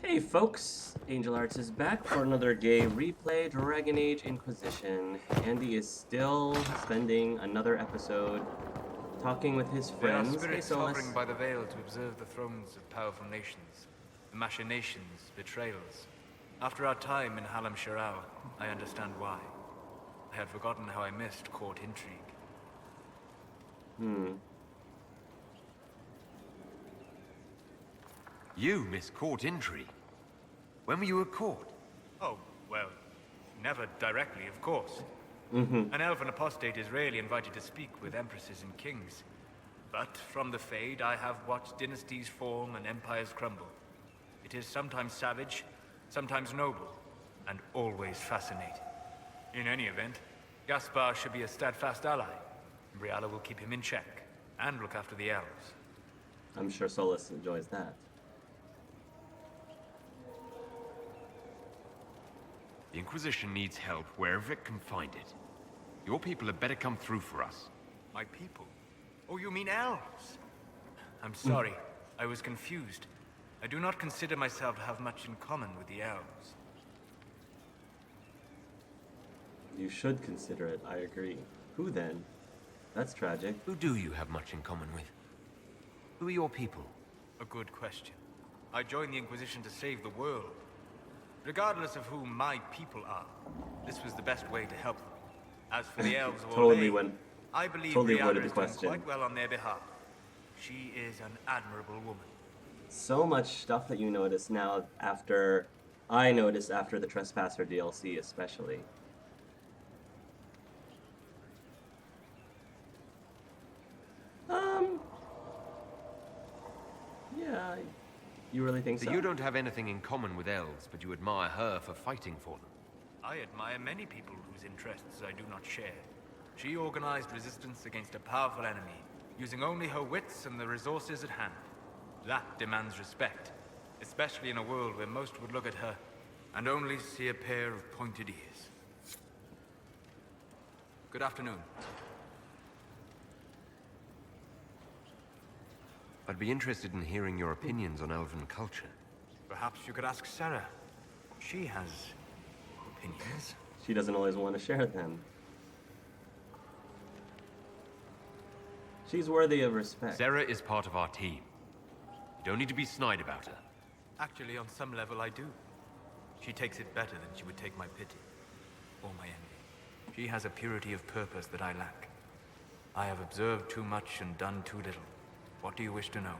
Hey folks, Angel Arts is back for another gay replay, Dragon Age Inquisition. Andy is still spending another episode talking with his There are friends. Hey spirits Solus. hovering by the veil to observe the thrones of powerful nations, the machinations, betrayals. After our time in Halam Sharau, I understand why. I had forgotten how I missed court intrigue. You miss court intrigue? When were you at court? Oh, well, never directly, of course. An elven apostate is rarely invited to speak with empresses and kings. But from the Fade, I have watched dynasties form and empires crumble. It is sometimes savage, sometimes noble, and always fascinating. In any event, Gaspar should be a steadfast ally. Briala will keep him in check, and look after the elves. I'm sure Solus enjoys that. The Inquisition needs help wherever it can find it. Your people had better come through for us. My people? Oh, you mean elves? I'm sorry, I was confused. I do not consider myself to have much in common with the elves. You should consider it, I agree. Who then? That's tragic. Who do you have much in common with? Who are your people? A good question. I joined the Inquisition to save the world. Regardless of who my people are, this was the best way to help them. As for the elves of Totally Orlais, went- I believe totally Briala avoided the is doing question. quite well on their behalf. She is an admirable woman. So much stuff that you notice now after... I noticed after the Trespasser DLC especially. Yeah, you really think so? So you don't have anything in common with elves, but you admire her for fighting for them. I admire many people whose interests I do not share. She organized resistance against a powerful enemy, using only her wits and the resources at hand. That demands respect, especially in a world where most would look at her and only see a pair of pointed ears. Good afternoon. I'd be interested in hearing your opinions on elven culture. Perhaps you could ask Sarah. She has opinions. She doesn't always want to share them. She's worthy of respect. Sarah is part of our team. You don't need to be snide about her. Actually, on some level, I do. She takes it better than she would take my pity or my envy. She has a purity of purpose that I lack. I have observed too much and done too little. What do you wish to know?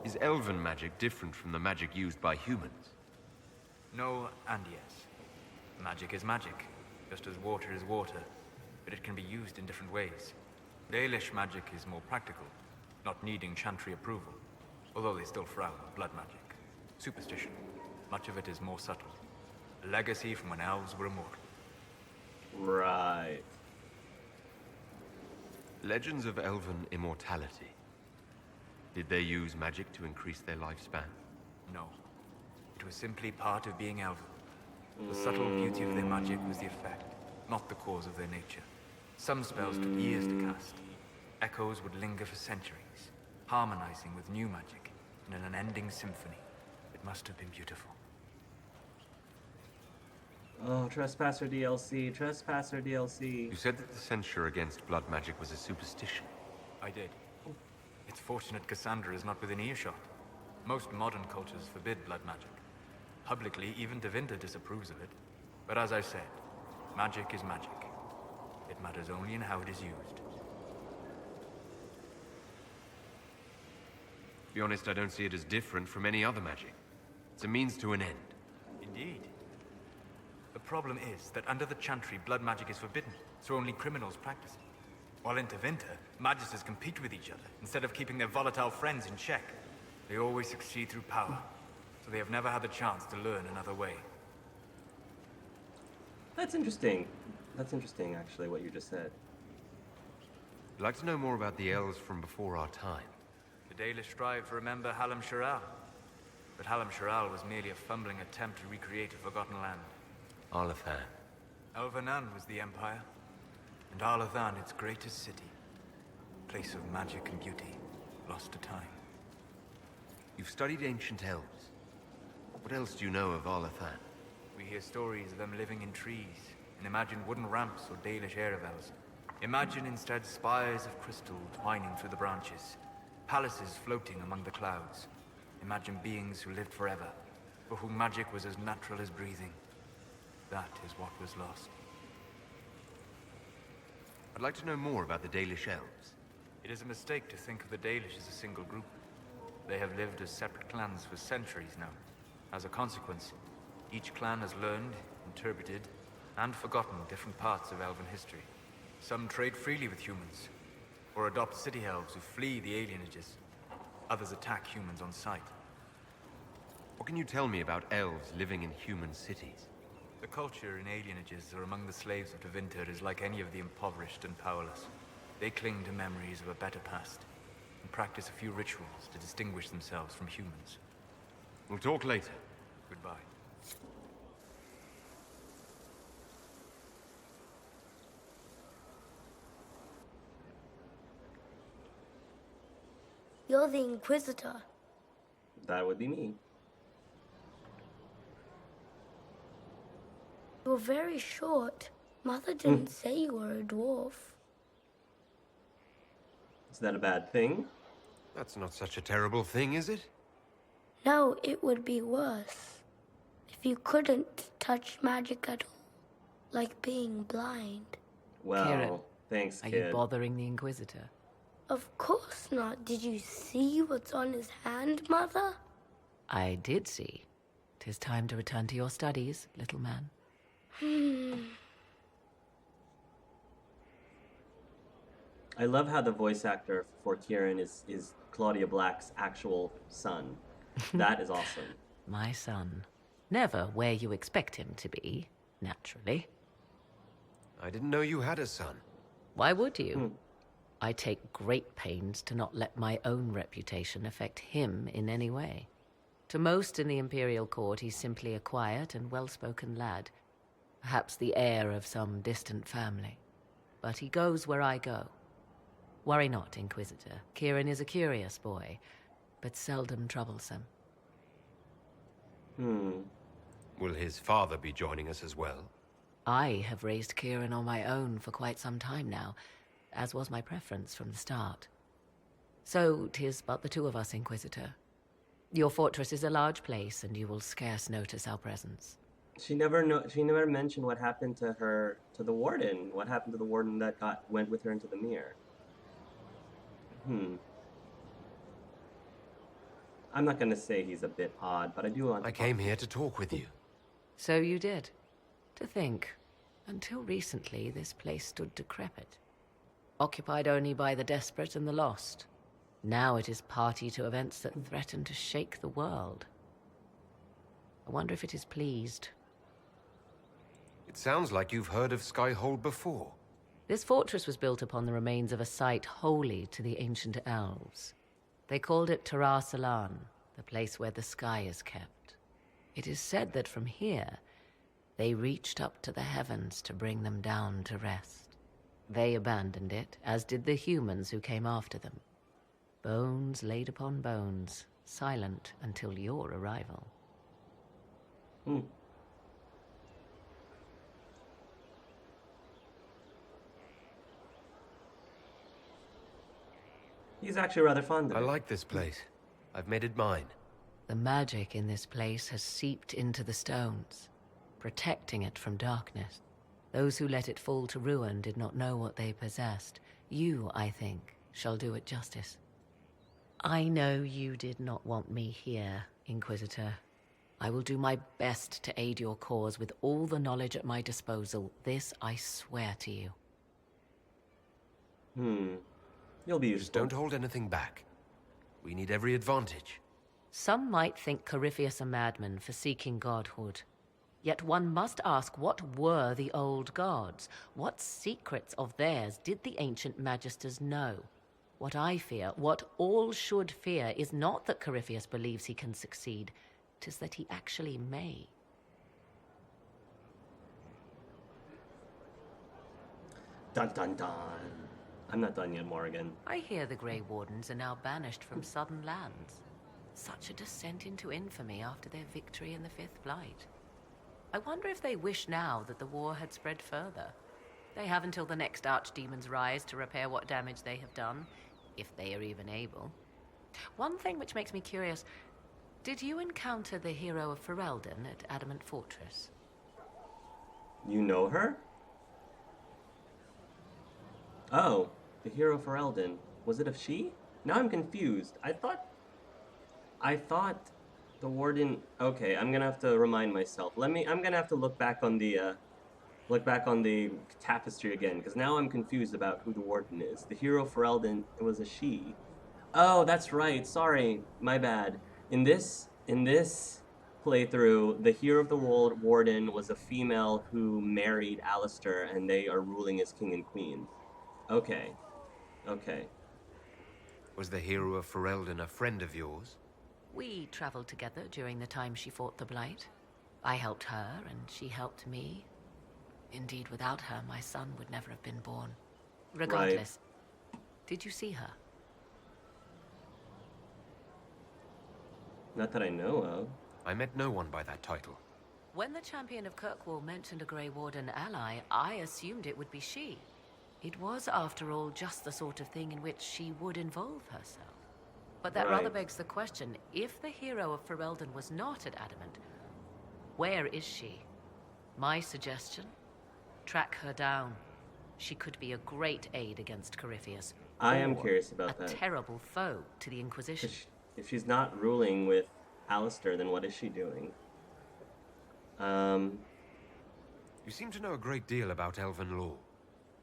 Is elven magic different from the magic used by humans? No and yes. Magic is magic, just as water is water, but it can be used in different ways. Dalish magic is more practical, not needing chantry approval, although they still frown on blood magic. Superstition, much of it is more subtle. A legacy from when elves were immortal. Right. Legends of elven immortality. Did they use magic to increase their lifespan? No. It was simply part of being elven. The subtle beauty of their magic was the effect, not the cause of their nature. Some spells took years to cast. Echoes would linger for centuries, harmonizing with new magic in an unending symphony. It must have been beautiful. Oh, Trespasser DLC, Trespasser DLC. You said that the censure against blood magic was a superstition. I did. It's fortunate Cassandra is not within earshot. Most modern cultures forbid blood magic. Publicly, even Devinter disapproves of it. But as I said, magic is magic. It matters only in how it is used. To be honest, I don't see it as different from any other magic. It's a means to an end. Indeed. The problem is that under the Chantry, blood magic is forbidden, so only criminals practice it. While in Tevinter, magisters compete with each other, instead of keeping their volatile friends in check. They always succeed through power, so they have never had the chance to learn another way. That's interesting. That's interesting, actually, what you just said. I'd like to know more about the elves from before our time. The Dalish strive to remember Halam Sharal. But Halam Sharal was merely a fumbling attempt to recreate a forgotten land. Arlathan. Elvanan was the Empire, and Arlathan its greatest city. Place of magic and beauty, lost to time. You've studied ancient elves. What else do you know of Arlathan? We hear stories of them living in trees, and imagine wooden ramps or Dalish Erebels. Imagine instead spires of crystal twining through the branches, palaces floating among the clouds. Imagine beings who lived forever, for whom magic was as natural as breathing. That is what was lost. I'd like to know more about the Dalish elves. It is a mistake to think of the Dalish as a single group. They have lived as separate clans for centuries now. As a consequence, each clan has learned, interpreted, and forgotten different parts of elven history. Some trade freely with humans, or adopt city elves who flee the alienages. Others attack humans on sight. What can you tell me about elves living in human cities? The culture in alienages or among the slaves of Tevinter is like any of the impoverished and powerless. They cling to memories of a better past, and practice a few rituals to distinguish themselves from humans. We'll talk later. Goodbye. You're the Inquisitor. That would be me. You're very short. Mother didn't say you were a dwarf. Is that a bad thing? That's not such a terrible thing, is it? No, it would be worse. If you couldn't touch magic at all. Like being blind. Well, Kieran, thanks, Are kid. you bothering the Inquisitor? Of course not. Did you see what's on his hand, Mother? I did see. 'Tis time to return to your studies, little man. I love how the voice actor for Kieran is Claudia Black's actual son. That is awesome. My son. Never where you expect him to be, naturally. I didn't know you had a son. Why would you? I take great pains to not let my own reputation affect him in any way. To most in the Imperial Court, he's simply a quiet and well-spoken lad. Perhaps the heir of some distant family. But he goes where I go. Worry not, Inquisitor. Kieran is a curious boy, but seldom troublesome. Will his father be joining us as well? I have raised Kieran on my own for quite some time now, as was my preference from the start. So 'tis but the two of us, Inquisitor. Your fortress is a large place, and you will scarce notice our presence. She never mentioned what happened to her, to the warden. What happened to the warden that went with her into the mirror? I'm not gonna say he's a bit odd, but I do want to I came here to talk with you. So you did. To think, until recently this place stood decrepit. Occupied only by the desperate and the lost. Now it is party to events that threaten to shake the world. I wonder if it is pleased. It sounds like you've heard of Skyhold before. This fortress was built upon the remains of a site holy to the ancient elves. They called it Tarar Salan, the place where the sky is kept. It is said that from here, they reached up to the heavens to bring them down to rest. They abandoned it, as did the humans who came after them. Bones laid upon bones, silent until your arrival. He's actually rather fond of I it. like this place. I've made it mine. The magic in this place has seeped into the stones, protecting it from darkness. Those who let it fall to ruin did not know what they possessed. You, I think, shall do it justice. I know you did not want me here, Inquisitor. I will do my best to aid your cause with all the knowledge at my disposal. This I swear to you. You'll be Just useful. don't hold anything back. We need every advantage. Some might think Corypheus a madman for seeking godhood. Yet one must ask, what were the old gods? What secrets of theirs did the ancient magisters know? What I fear, what all should fear, is not that Corypheus believes he can succeed. 'Tis that he actually may. Dun dun dun. I'm not done yet, Morrigan. I hear the Grey Wardens are now banished from southern lands. Such a descent into infamy after their victory in the Fifth Blight. I wonder if they wish now that the war had spread further. They have until the next Archdemon's rise to repair what damage they have done, if they are even able. One thing which makes me curious, did you encounter the hero of Ferelden at Adamant Fortress? You know her? Oh, the hero of Ferelden. Was it a she? Now I'm confused. I thought the warden. Okay, I'm gonna have to remind myself. I'm gonna have to look back on the tapestry again, because now I'm confused about who the warden is. The hero of Ferelden, it was a she. Oh, that's right. Sorry, my bad. In this playthrough, the hero of the warden was a female who married Alistair, and they are ruling as king and queen. Okay. Was the hero of Ferelden a friend of yours? We traveled together during the time she fought the Blight. I helped her, and she helped me. Indeed, without her, my son would never have been born. Regardless, did you see her? Not that I know of. I met no one by that title. When the champion of Kirkwall mentioned a Grey Warden ally, I assumed it would be she. It was, after all, just the sort of thing in which she would involve herself. But that rather begs the question, if the hero of Ferelden was not at Adamant, where is she? My suggestion? Track her down. She could be a great aid against Corypheus. I am curious about that. A terrible foe to the Inquisition. If she's not ruling with Alistair, then what is she doing? You seem to know a great deal about elven law.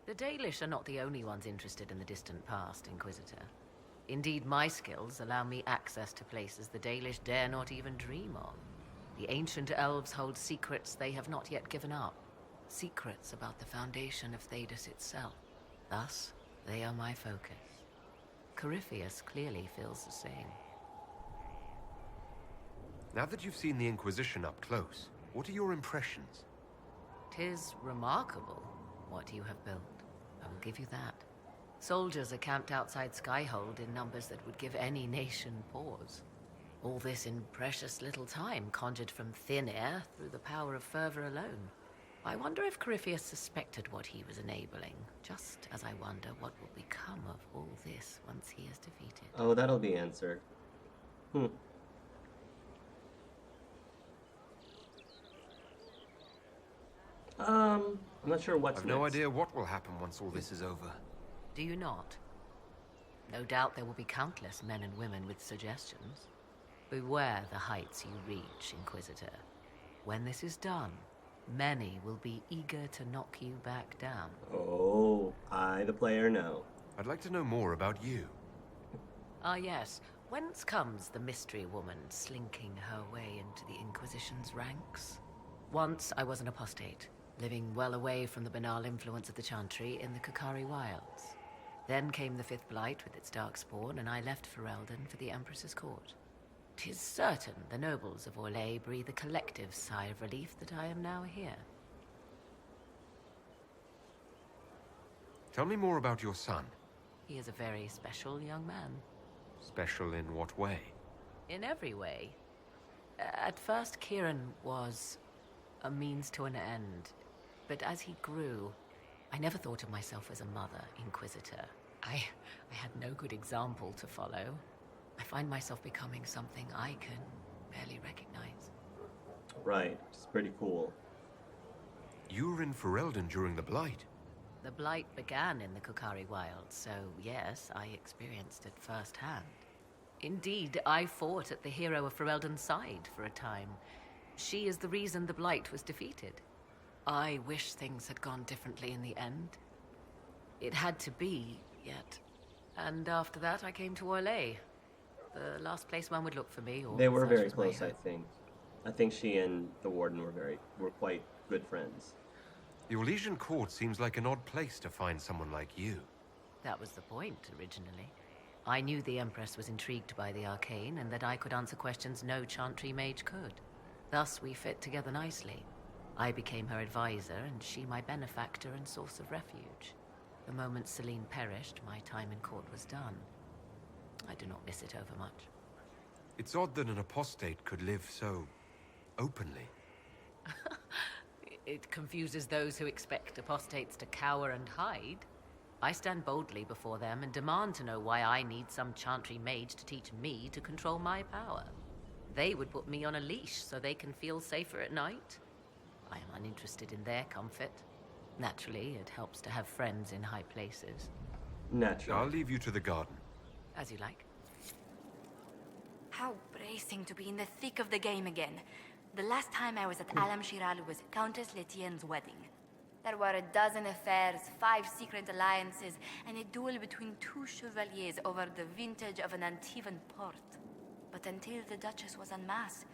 The Dalish are not the only ones interested in the distant past, Inquisitor. Indeed, my skills allow me access to places the Dalish dare not even dream of. The ancient elves hold secrets they have not yet given up. Secrets about the foundation of Thedas itself. Thus, they are my focus. Corypheus clearly feels the same. Now that you've seen the Inquisition up close, what are your impressions? 'Tis remarkable what you have built. I will give you that. Soldiers are camped outside Skyhold in numbers that would give any nation pause. All this in precious little time, conjured from thin air through the power of fervor alone. I wonder if Corypheus suspected what he was enabling, just as I wonder what will become of all this once he is defeated. Oh, that'll be answered. I'm not sure what's I've next. no idea what will happen once all this is over. Do you not? No doubt there will be countless men and women with suggestions. Beware the heights you reach, Inquisitor. When this is done, many will be eager to knock you back down. Oh, I, the player, know. I'd like to know more about you. Ah yes, whence comes the mystery woman slinking her way into the Inquisition's ranks? Once I was an apostate, living well away from the banal influence of the Chantry in the Kukari Wilds. Then came the Fifth Blight with its darkspawn, and I left Ferelden for the Empress's court. 'Tis certain the nobles of Orlais breathe a collective sigh of relief that I am now here. Tell me more about your son. He is a very special young man. Special in what way? In every way. At first, Kieran was a means to an end. But as he grew, I never thought of myself as a mother, Inquisitor. I had no good example to follow. I find myself becoming something I can barely recognize. Right, it's pretty cool. You were in Ferelden during the Blight. The Blight began in the Kukari Wilds, so yes, I experienced it firsthand. Indeed, I fought at the hero of Ferelden's side for a time. She is the reason the Blight was defeated. I wish things had gone differently in the end. It had to be, yet. And after that, I came to Orlais. The last place one would look for me, or They were such very was my close, I hope. think. I think she and the warden were quite good friends. The Orlesian court seems like an odd place to find someone like you. That was the point, originally. I knew the Empress was intrigued by the arcane, and that I could answer questions no Chantry mage could. Thus, we fit together nicely. I became her advisor, and she my benefactor and source of refuge. The moment Celine perished, my time in court was done. I do not miss it overmuch. It's odd that an apostate could live so openly. It confuses those who expect apostates to cower and hide. I stand boldly before them and demand to know why I need some chantry mage to teach me to control my power. They would put me on a leash so they can feel safer at night. I am uninterested in their comfort. Naturally, it helps to have friends in high places. Naturally. I'll leave you to the garden. As you like. How bracing to be in the thick of the game again. The last time I was at Alam Shiral was Countess Letienne's wedding. There were a dozen affairs, 5 secret alliances, and a duel between 2 chevaliers over the vintage of an Antivan port. But until the Duchess was en masse,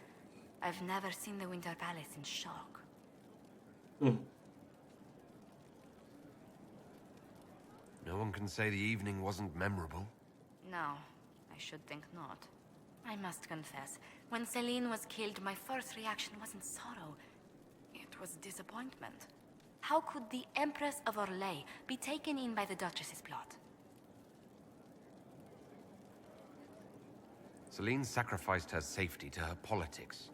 I've never seen the Winter Palace in shock. No one can say the evening wasn't memorable. No, I should think not. I must confess, when Celine was killed, my first reaction wasn't sorrow. It was disappointment. How could the Empress of Orlais be taken in by the Duchess's plot? Celine sacrificed her safety to her politics.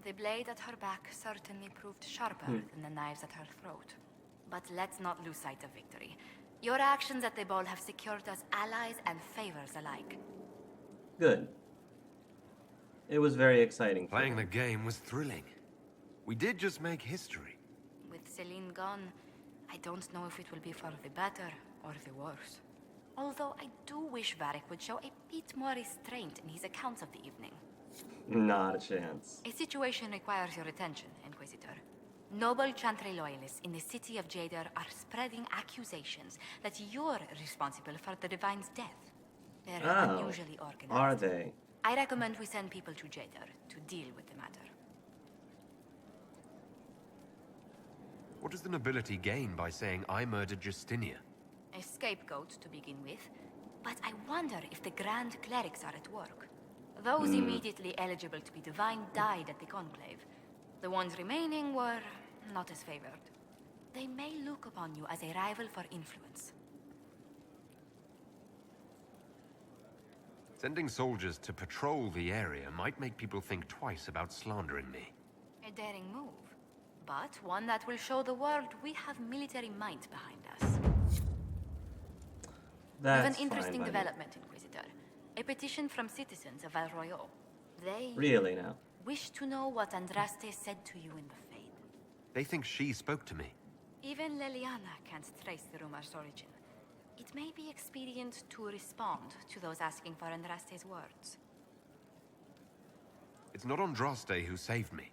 The blade at her back certainly proved sharper than the knives at her throat. But let's not lose sight of victory. Your actions at the ball have secured us allies and favors alike. Good. It was very exciting. Playing the game was thrilling. We did just make history. With Celine gone, I don't know if it will be for the better or the worse. Although I do wish Varric would show a bit more restraint in his accounts of the evening. Not a chance. A situation requires your attention, Inquisitor. Noble Chantry loyalists in the city of Jadar are spreading accusations that you're responsible for the Divine's death. They're unusually organized. Are they? I recommend we send people to Jadar to deal with the matter. What does the nobility gain by saying I murdered Justinia? A scapegoat to begin with, but I wonder if the Grand Clerics are at work. Those immediately eligible to be divine died at the Conclave. The ones remaining were not as favored. They may look upon you as a rival for influence. Sending soldiers to patrol the area might make people think twice about slandering me. A daring move, but one that will show the world we have military might behind us. We have an interesting development, Inquisitor. A petition from citizens of Val Royaux. They Really now? wish to know what Andraste said to you in the Fade. They think she spoke to me. Even Leliana can't trace the rumor's origin. It may be expedient to respond to those asking for Andraste's words. It's not Andraste who saved me.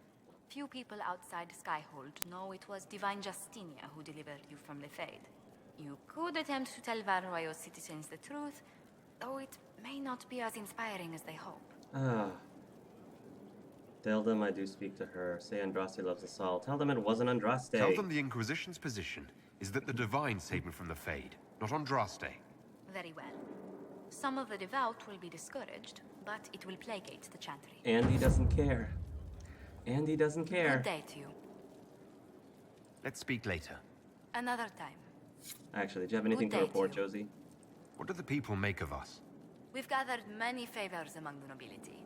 Few people outside Skyhold know it was Divine Justinia who delivered you from the Fade. You could attempt to tell Val Royaux citizens the truth, though it may not be as inspiring as they hope. Tell them I do speak to her. Say Andraste loves us all. Tell them it wasn't Andraste. Tell them the Inquisition's position is that the Divine saved me from the Fade, not Andraste. Very well. Some of the devout will be discouraged, but it will placate the Chantry. Andy doesn't care. Andy doesn't care. Good day to you. Let's speak later. Another time. Actually, do you have anything Good to day to report, you. Josie? What do the people make of us? We've gathered many favors among the nobility.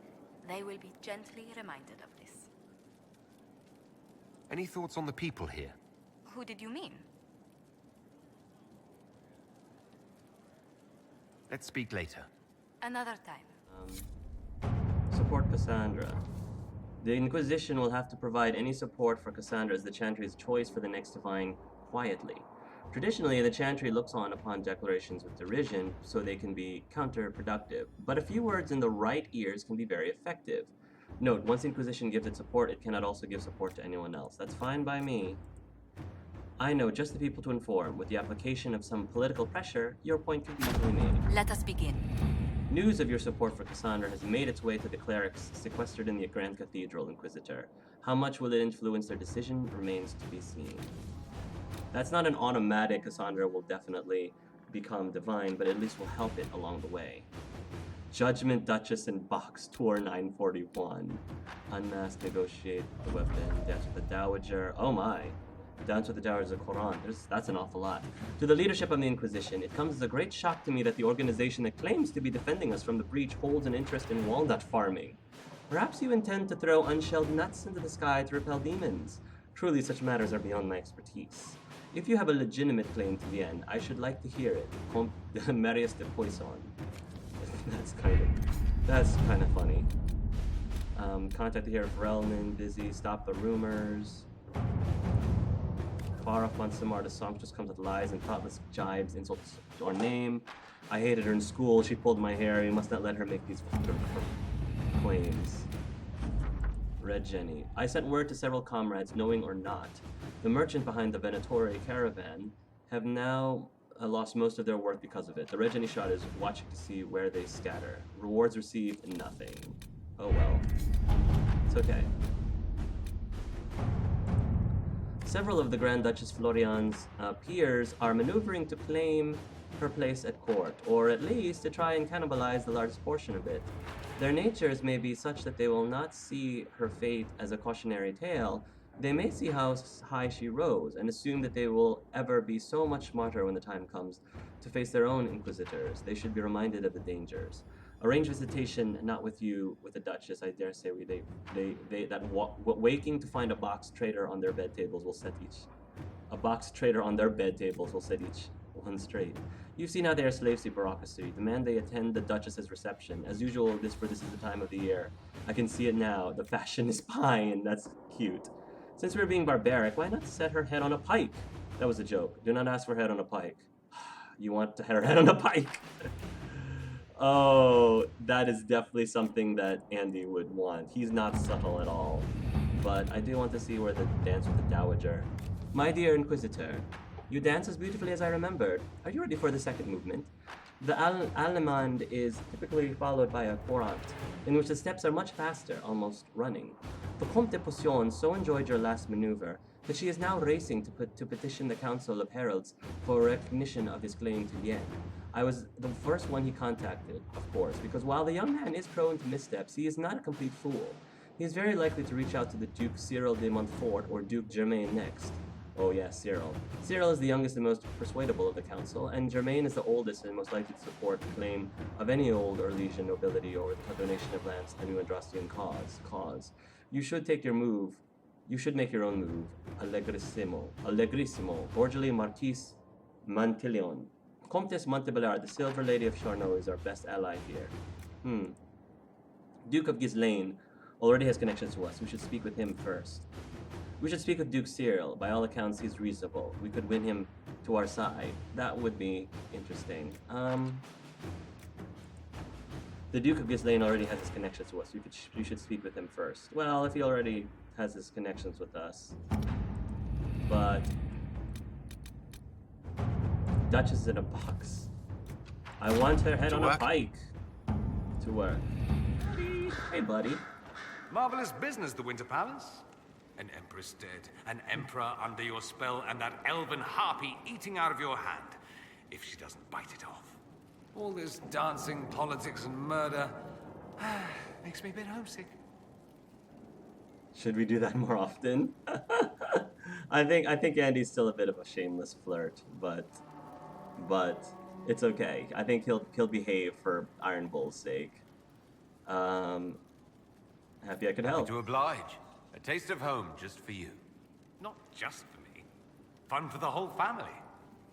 They will be gently reminded of this. Any thoughts on the people here? Who did you mean? Let's speak later. Another time. Support Cassandra. The Inquisition will have to provide any support for Cassandra as the Chantry's choice for the next Divine quietly. Traditionally, the Chantry looks on upon declarations with derision, so they can be counterproductive, but a few words in the right ears can be very effective. Note, once the Inquisition gives it support, it cannot also give support to anyone else. That's fine by me. I know just the people to inform. With the application of some political pressure, your point can be easily made. Let us begin. News of your support for Cassandra has made its way to the clerics sequestered in the Grand Cathedral, Inquisitor. How much will it influence their decision remains to be seen. That's not an automatic Cassandra will definitely become divine, but at least will help it along the way. Judgment Duchess in Box, Tour 941. Unmask, negotiate the weapon, death with the Dowager. Oh my. Down to the Towers of Quran. That's an awful lot. To the leadership of the Inquisition, it comes as a great shock to me that the organization that claims to be defending us from the breach holds an interest in walnut farming. Perhaps you intend to throw unshelled nuts into the sky to repel demons. Truly, such matters are beyond my expertise. If you have a legitimate claim to the end, I should like to hear it. Comte Marius de Poisson. That's kind of funny. Contact the hero of Relman, busy, stop the rumors. Far off on Samar, the song just comes with lies and thoughtless jibes, insults to our name. I hated her in school, she pulled my hair, you must not let her make these claims. Red Jenny. I sent word to several comrades, knowing or not. The merchant behind the Venatore caravan have now lost most of their work because of it. The Red Jenny shot is watching to see where they scatter. Rewards received, nothing. Oh well. It's okay. Several of the Grand Duchess Florian's peers are maneuvering to claim her place at court, or at least to try and cannibalize the largest portion of it. Their natures may be such that they will not see her fate as a cautionary tale. They may see how high she rose, and assume that they will ever be so much smarter when the time comes to face their own Inquisitors. They should be reminded of the dangers. Arrange visitation, not with you, with the Duchess. I dare say waking to find a box trader on their bed tables will set each one straight. You've seen how they are slaves to bureaucracy. Demand they attend the Duchess's reception. As usual, this is the time of the year. I can see it now. The fashion is pine. That's cute. Since we're being barbaric, why not set her head on a pike? That was a joke. Do not ask for head on a pike. You want to her head on a pike. Oh, that is definitely something that Andy would want. He's not subtle at all. But I do want to see where the dance with the Dowager. My dear Inquisitor, you dance as beautifully as I remembered. Are you ready for the second movement? The Allemande is typically followed by a courant, in which the steps are much faster, almost running. The Comte de Poisson so enjoyed your last maneuver that she is now racing to petition the Council of Heralds for recognition of his claim to Yen. I was the first one he contacted, of course, because while the young man is prone to missteps, he is not a complete fool. He is very likely to reach out to the Duke Cyril de Montfort or Duke Germain next. Oh yes, Cyril. Cyril is the youngest and most persuadable of the council, and Germain is the oldest and most likely to support the claim of any old Orlesian nobility or the donation of lands to the new Andrastian cause. You should make your own move. Allegrissimo. Borgeli Marquis Mantillon. Comtesse Montebellar, the Silver Lady of Charnot, is our best ally here. Duke of Ghislaine already has connections to us. We should speak with him first. We should speak with Duke Cyril. By all accounts, he's reasonable. We could win him to our side. That would be interesting. The Duke of Ghislaine already has his connections to us. We should speak with him first. Well, if he already has his connections with us. But Duchess is in a box. I want her head on a bike. To work. Hey, buddy. Marvelous business, the Winter Palace. An empress dead, an emperor under your spell, and that elven harpy eating out of your hand, if she doesn't bite it off. All this dancing, politics, and murder makes me a bit homesick. Should we do that more often? I think Andy's still a bit of a shameless flirt, but it's okay. I think he'll behave for Iron Bull's sake. Happy I could help. To oblige. A taste of home just for you. Not just for me. Fun for the whole family.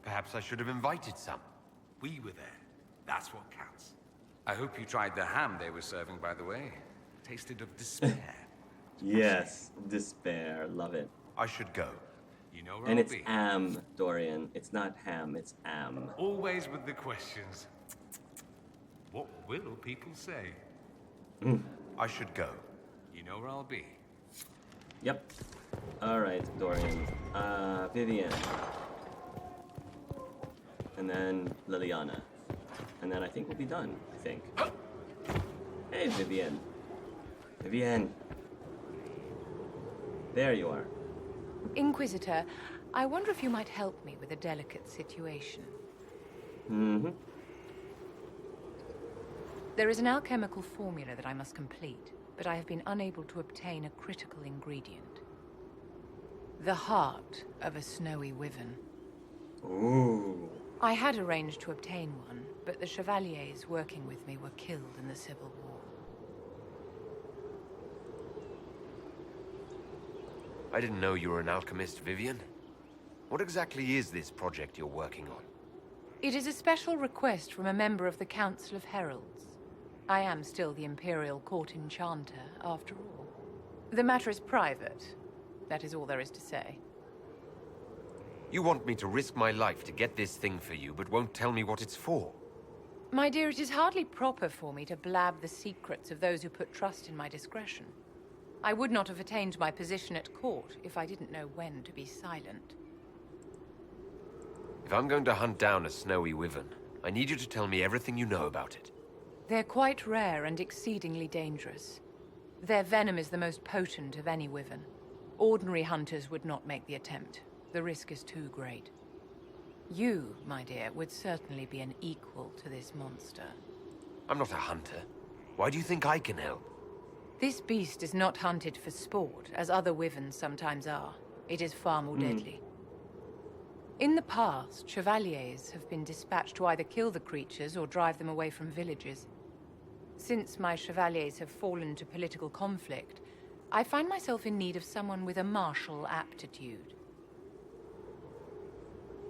Perhaps I should have invited some. We were there. That's what counts. I hope you tried the ham they were serving, by the way. Tasted of despair. Yes, despair. Love it. I should go. You know where And I'll it's be. am, Dorian. It's not ham, it's am. Always with the questions. What will people say? I should go. You know where I'll be. Yep. Alright, Dorian. Vivian. And then Liliana. And then I think we'll be done, I think. Hey, Vivian. Vivian. There you are. Inquisitor, I wonder if you might help me with a delicate situation. Mm-hmm. There is an alchemical formula that I must complete, but I have been unable to obtain a critical ingredient. The heart of a snowy wyvern. Ooh. I had arranged to obtain one, but the chevaliers working with me were killed in the Civil War. I didn't know you were an alchemist, Vivian. What exactly is this project you're working on? It is a special request from a member of the Council of Heralds. I am still the Imperial Court Enchanter, after all. The matter is private. That is all there is to say. You want me to risk my life to get this thing for you, but won't tell me what it's for? My dear, it is hardly proper for me to blab the secrets of those who put trust in my discretion. I would not have attained my position at court if I didn't know when to be silent. If I'm going to hunt down a snowy wyvern, I need you to tell me everything you know about it. They're quite rare and exceedingly dangerous. Their venom is the most potent of any wyvern. Ordinary hunters would not make the attempt. The risk is too great. You, my dear, would certainly be an equal to this monster. I'm not a hunter. Why do you think I can help? This beast is not hunted for sport, as other wyverns sometimes are. It is far more deadly. In the past, chevaliers have been dispatched to either kill the creatures or drive them away from villages. Since my chevaliers have fallen to political conflict, I find myself in need of someone with a martial aptitude.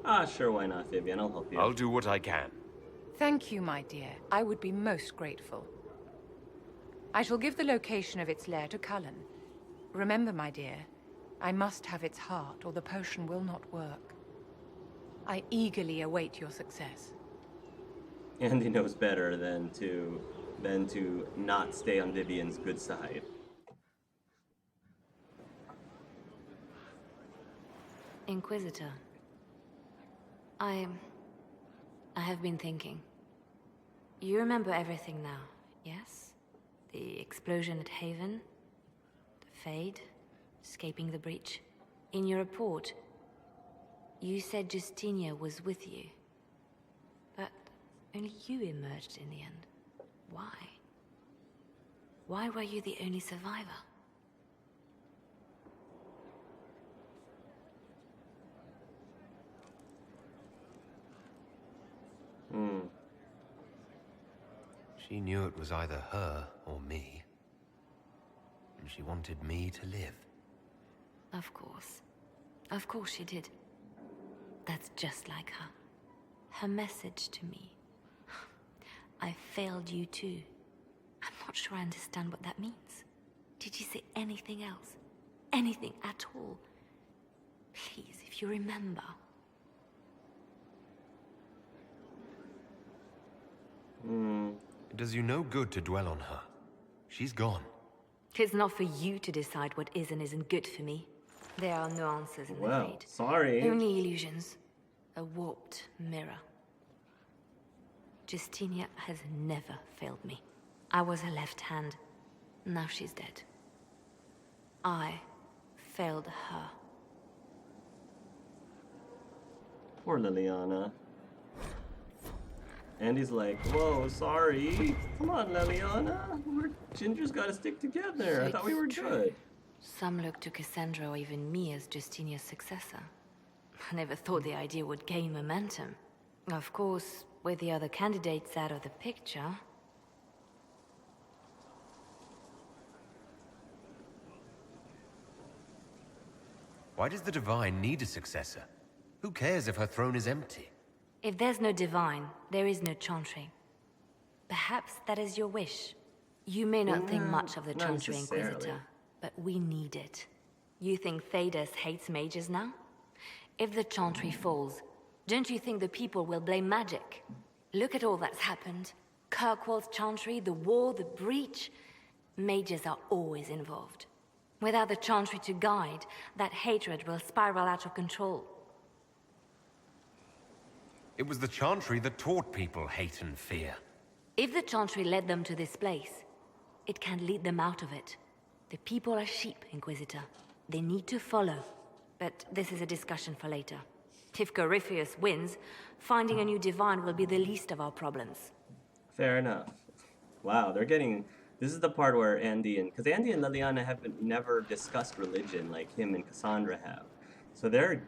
Ah, sure, why not, Vivian? I'll help you. I'll do what I can. Thank you, my dear. I would be most grateful. I shall give the location of its lair to Cullen. Remember, my dear, I must have its heart, or the potion will not work. I eagerly await your success. Andy knows better than to not stay on Vivian's good side. Inquisitor. I have been thinking. You remember everything now, yes? The explosion at Haven, the Fade, escaping the breach. In your report, you said Justinia was with you. But only you emerged in the end. Why? Why were you the only survivor? She knew it was either her or me. And she wanted me to live. Of course. Of course she did. That's just like her. Her message to me. I failed you too. I'm not sure I understand what that means. Did you say anything else? Anything at all? Please, if you remember. It does you no good to dwell on her. She's gone. It's not for you to decide what is and isn't good for me. There are no answers in the fate. Sorry. Only illusions. A warped mirror. Justinia has never failed me. I was her left hand. Now she's dead. I failed her. Poor Liliana. Andy's like, whoa, sorry. Come on, Liliana. Ginger's gotta stick together. I thought we were good. Some look to Cassandra or even me as Justinia's successor. I never thought the idea would gain momentum. Of course, with the other candidates out of the picture... Why does the Divine need a successor? Who cares if her throne is empty? If there's no divine, there is no Chantry. Perhaps that is your wish. You may not think much of the not Chantry necessarily. Inquisitor, but we need it. You think Thedas hates mages now? If the Chantry falls, don't you think the people will blame magic? Look at all that's happened. Kirkwall's Chantry, the war, the breach. Mages are always involved. Without the Chantry to guide, that hatred will spiral out of control. It was the Chantry that taught people hate and fear. If the Chantry led them to this place, it can lead them out of it. The people are sheep, Inquisitor. They need to follow. But this is a discussion for later. If Corypheus wins, finding a new divine will be the least of our problems. Fair enough. Wow, they're getting... This is the part where Andy and... Because Andy and Liliana have never discussed religion like him and Cassandra have. So they're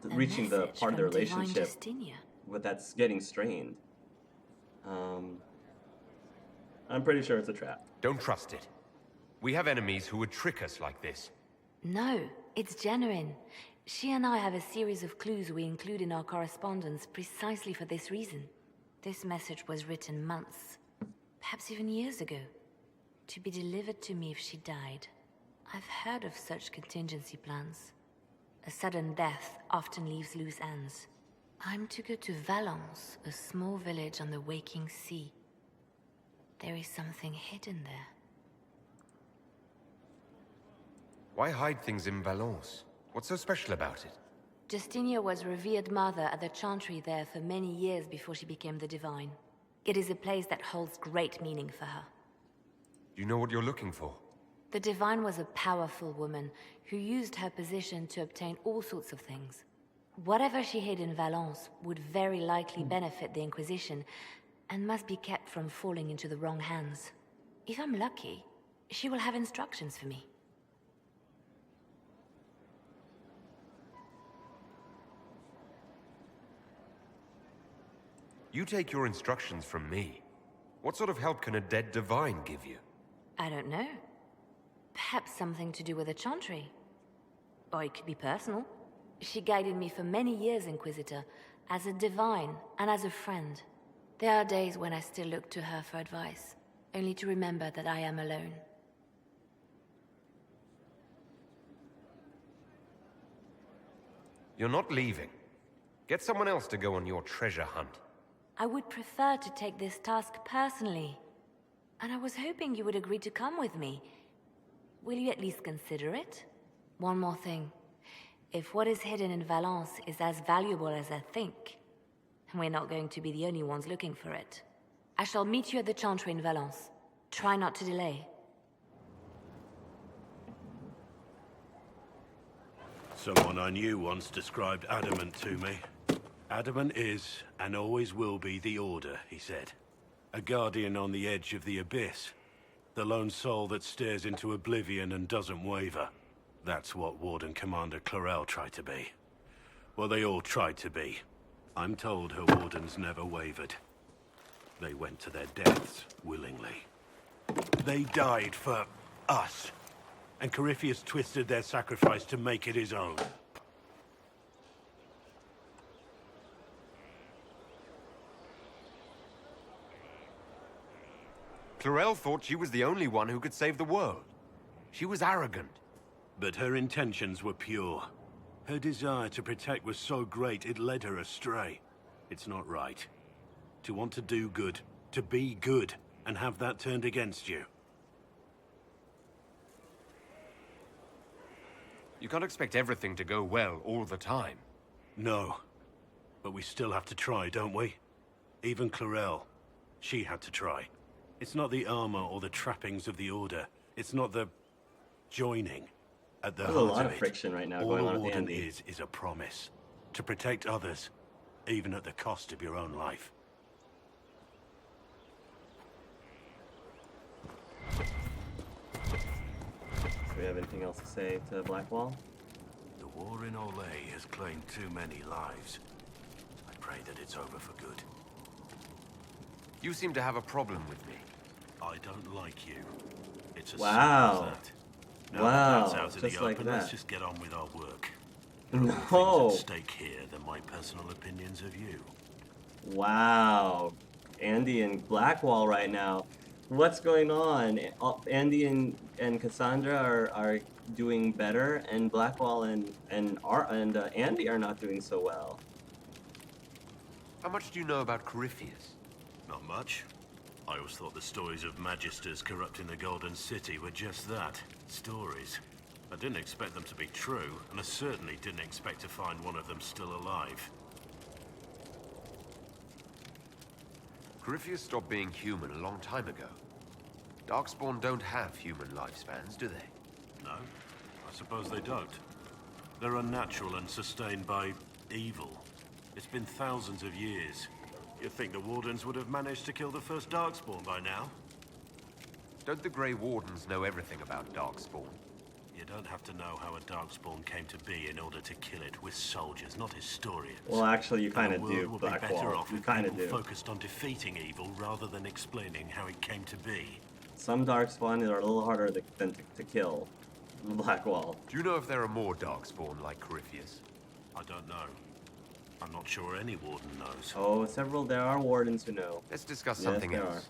reaching the message part of the from Divine relationship Justinia. that's getting strained. I'm pretty sure it's a trap. Don't trust it. We have enemies who would trick us like this. No, it's genuine. She and I have a series of clues we include in our correspondence precisely for this reason. This message was written months, perhaps even years ago, to be delivered to me if she died. I've heard of such contingency plans. A sudden death often leaves loose ends. I'm to go to Valence, a small village on the waking sea. There is something hidden there. Why hide things in Valence? What's so special about it? Justinia was revered mother at the chantry there for many years before she became the Divine. It is a place that holds great meaning for her. You know what you're looking for? The Divine was a powerful woman who used her position to obtain all sorts of things. Whatever she hid in Valence would very likely benefit the Inquisition and must be kept from falling into the wrong hands. If I'm lucky, she will have instructions for me. You take your instructions from me. What sort of help can a dead divine give you? I don't know. Perhaps something to do with the chantry. Or it could be personal. She guided me for many years, Inquisitor, as a divine and as a friend. There are days when I still look to her for advice, only to remember that I am alone. You're not leaving. Get someone else to go on your treasure hunt. I would prefer to take this task personally. And I was hoping you would agree to come with me. Will you at least consider it? One more thing. If what is hidden in Valence is as valuable as I think, we're not going to be the only ones looking for it. I shall meet you at the chantry in Valence. Try not to delay. Someone I knew once described adamant to me. Adamant is, and always will be, the Order, he said. A guardian on the edge of the abyss. The lone soul that stares into oblivion and doesn't waver. That's what Warden Commander Clarel tried to be. Well, they all tried to be. I'm told her wardens never wavered. They went to their deaths willingly. They died for us. And Corypheus twisted their sacrifice to make it his own. Clarel thought she was the only one who could save the world. She was arrogant. But her intentions were pure. Her desire to protect was so great it led her astray. It's not right. To want to do good, to be good, and have that turned against you. You can't expect everything to go well all the time. No. But we still have to try, don't we? Even Clarel. She had to try. It's not the armor or the trappings of the Order. It's not the joining. At the There's a heart lot of of it, friction right now all going a on with warden Andy. is a promise. To protect others, even at the cost of your own life. Do we have anything else to say to Blackwall? The war in Olay has claimed too many lives. I pray that it's over for good. You seem to have a problem with me. I don't like you. It's as Wow. simple as that. Now Wow, that's out in just the like open, that. let's just get on with our work. No. Things at stake here than my personal opinions of you. Wow. Andy and Blackwall right now. What's going on? Andy and Cassandra are doing better, and Blackwall and Andy are not doing so well. How much do you know about Corypheus? Not much. I always thought the stories of magisters corrupting the Golden City were just that. Stories. I didn't expect them to be true, and I certainly didn't expect to find one of them still alive. Corypheus stopped being human a long time ago. Darkspawn don't have human lifespans, do they? No, I suppose they don't. They're unnatural and sustained by evil. It's been thousands of years. You'd think the Wardens would have managed to kill the first Darkspawn by now. Don't the Grey Wardens know everything about Darkspawn? You don't have to know how a Darkspawn came to be in order to kill it. We're soldiers, not historians. Well, actually, you kind of The do, world will be better Blackwall. off You if kind of people do. focused on defeating evil rather than explaining how it came to be. Some Darkspawn are a little harder to kill. Blackwall. Do you know if there are more Darkspawn like Corypheus? I don't know. I'm not sure any warden knows. Oh, there are wardens who know. Let's discuss Yes, something there else.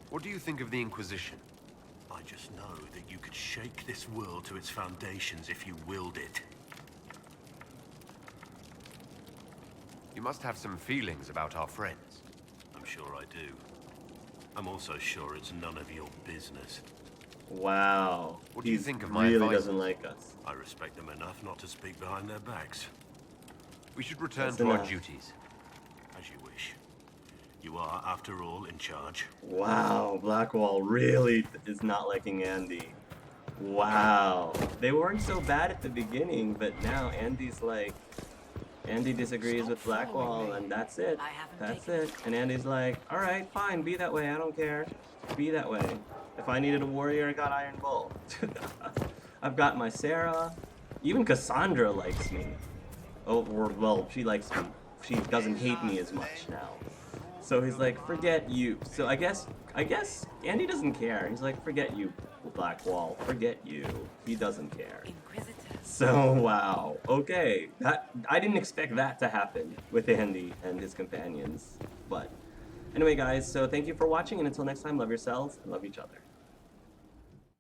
What do you think of the Inquisition? I just know that you could shake this world to its foundations if you willed it. You must have some feelings about our friends. I'm sure I do. I'm also sure it's none of your business. Wow. What do you think of my really advice? doesn't like us. I respect them enough not to speak behind their backs. We should return That's to our enough. duties. As you wish. You are, after all, in charge. Wow, Blackwall really is not liking Andy. Wow. They weren't so bad at the beginning, but now Andy's like... Andy disagrees with Blackwall, and that's it. That's it. And Andy's like, alright, fine, be that way, I don't care. Be that way. If I needed a warrior, I got Iron Bull. I've got my Sarah. Even Cassandra likes me. Oh, well, she likes me. She doesn't hate me as much now. So he's like, forget you. So I guess Andy doesn't care. He's like, forget you, Blackwall. Forget you. He doesn't care. So wow. Okay. I didn't expect that to happen with Andy and his companions. But anyway, guys, so thank you for watching, and until next time, love yourselves and love each other.